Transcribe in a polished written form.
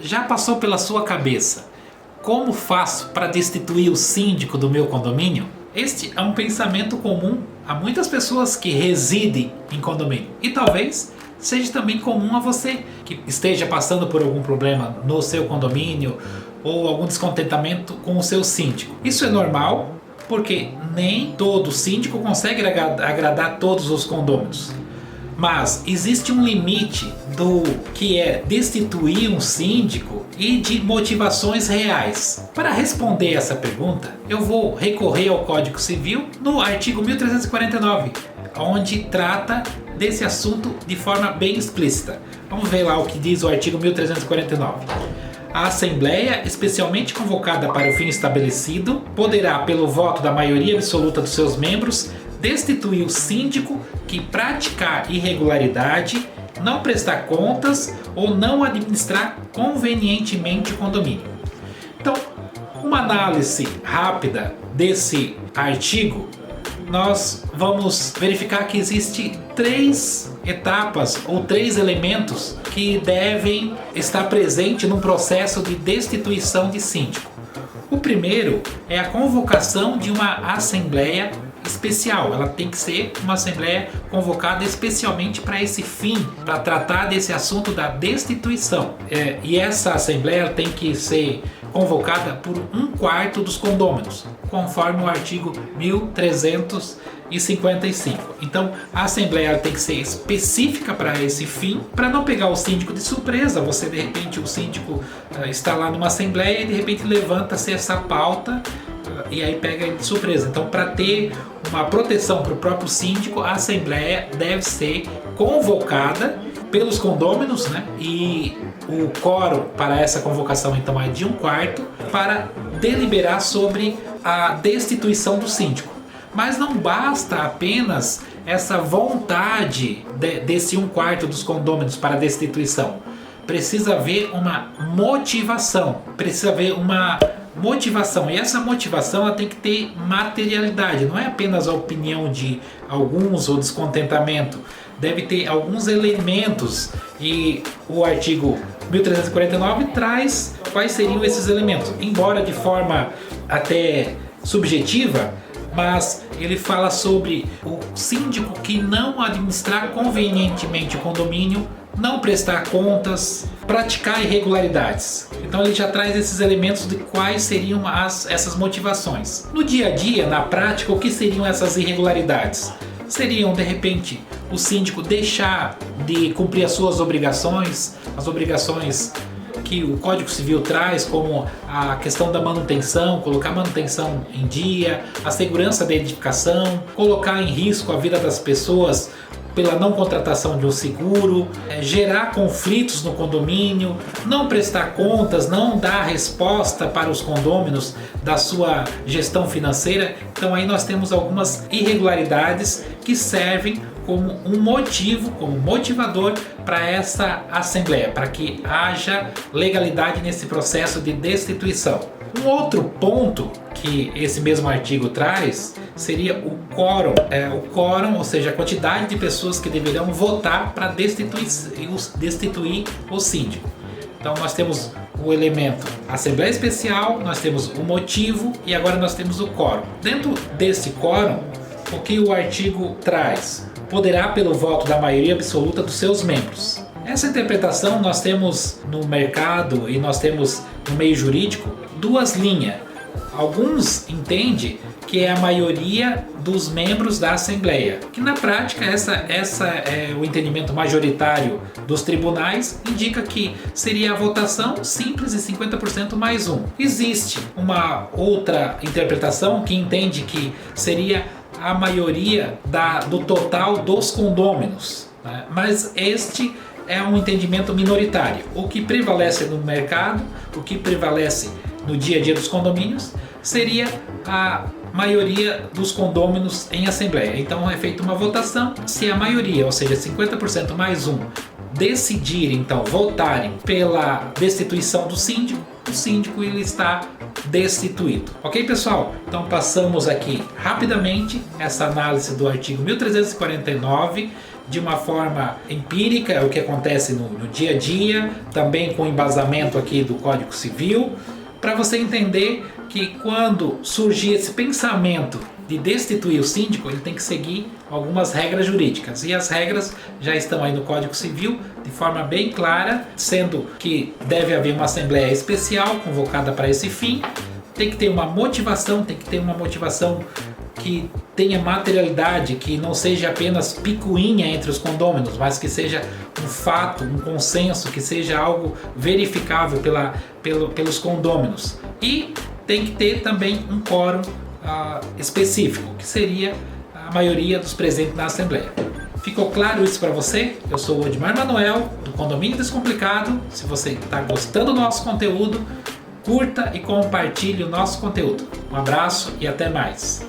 Já passou pela sua cabeça como faço para destituir o síndico do meu condomínio? Este é um pensamento comum a muitas pessoas que residem em condomínio e talvez seja também comum a você que esteja passando por algum problema no seu condomínio ou algum descontentamento com o seu síndico. Isso é normal porque nem todo síndico consegue agradar todos os condôminos. Mas existe um limite do que é destituir um síndico e de motivações reais. Para responder essa pergunta, eu vou recorrer ao Código Civil no artigo 1349, onde trata desse assunto de forma bem explícita. Vamos ver lá o que diz o artigo 1349. A Assembleia, especialmente convocada para o fim estabelecido, poderá, pelo voto da maioria absoluta dos seus membros, destituir o síndico que praticar irregularidade, não prestar contas ou não administrar convenientemente o condomínio. Então, uma análise rápida desse artigo, nós vamos verificar que existem 3 etapas ou 3 elementos que devem estar presentes no processo de destituição de síndico. O primeiro é a convocação de uma assembleia especial. Ela tem que ser uma assembleia convocada especialmente para esse fim, para tratar desse assunto da destituição. E essa assembleia tem que ser convocada por 1/4 dos condôminos, conforme o artigo 1355. Então, a assembleia tem que ser específica para esse fim, para não pegar o síndico de surpresa. Você, de repente, o síndico está lá numa assembleia e de repente levanta-se essa pauta e aí pega ele de surpresa. Então, para ter uma proteção para o próprio síndico, a assembleia deve ser convocada pelos condôminos, né? E o quórum para essa convocação então é de 1/4 para deliberar sobre a destituição do síndico. Mas não basta apenas essa vontade desse 1/4 dos condôminos para a destituição. Precisa haver uma motivação, e essa motivação ela tem que ter materialidade, não é apenas a opinião de alguns ou descontentamento, deve ter alguns elementos e o artigo 1349 traz quais seriam esses elementos, embora de forma até subjetiva, mas ele fala sobre o síndico que não administrar convenientemente o condomínio, não prestar contas, praticar irregularidades. Então ele já traz esses elementos de quais seriam essas motivações. No dia a dia, na prática, o que seriam essas irregularidades? Seriam, de repente, o síndico deixar de cumprir as suas obrigações, as obrigações que o Código Civil traz, como a questão da manutenção, colocar a manutenção em dia, a segurança da edificação, colocar em risco a vida das pessoas pela não contratação de um seguro, gerar conflitos no condomínio, não prestar contas, não dar resposta para os condôminos da sua gestão financeira. Então aí nós temos algumas irregularidades que servem como um motivo, como motivador para essa assembleia, para que haja legalidade nesse processo de destituição. Um outro ponto que esse mesmo artigo traz seria o quórum. O quórum, ou seja, a quantidade de pessoas que deverão votar para destituir o síndico. Então nós temos o elemento Assembleia Especial, nós temos o motivo e agora nós temos o quórum. Dentro desse quórum, o que o artigo traz? Poderá pelo voto da maioria absoluta dos seus membros. Essa interpretação nós temos no mercado e nós temos no meio jurídico 2 linhas. Alguns entendem que é a maioria dos membros da Assembleia, que na prática essa é o entendimento majoritário dos tribunais, indica que seria a votação simples e 50% mais 1. Existe uma outra interpretação que entende que seria a maioria do total dos condôminos, né? Mas este é um entendimento minoritário. O que prevalece no mercado, o que prevalece no dia a dia dos condomínios, seria a maioria dos condôminos em assembleia. Então é feita uma votação, se a maioria, ou seja, 50% mais 1, decidirem, então, votarem pela destituição do síndico, o síndico ele está destituído. Ok, pessoal? Então passamos aqui rapidamente essa análise do artigo 1349 de uma forma empírica, é o que acontece no dia a dia, também com embasamento aqui do Código Civil, para você entender que quando surgir esse pensamento de destituir o síndico, ele tem que seguir algumas regras jurídicas. E as regras já estão aí no Código Civil de forma bem clara, sendo que deve haver uma assembleia especial convocada para esse fim, tem que ter uma motivação, que tenha materialidade, que não seja apenas picuinha entre os condôminos, mas que seja um fato, um consenso, que seja algo verificável pelos condôminos. E tem que ter também um quórum específico, que seria a maioria dos presentes na Assembleia. Ficou claro isso para você? Eu sou o Edmar Manuel, do Condomínio Descomplicado. Se você está gostando do nosso conteúdo, curta e compartilhe o nosso conteúdo. Um abraço e até mais!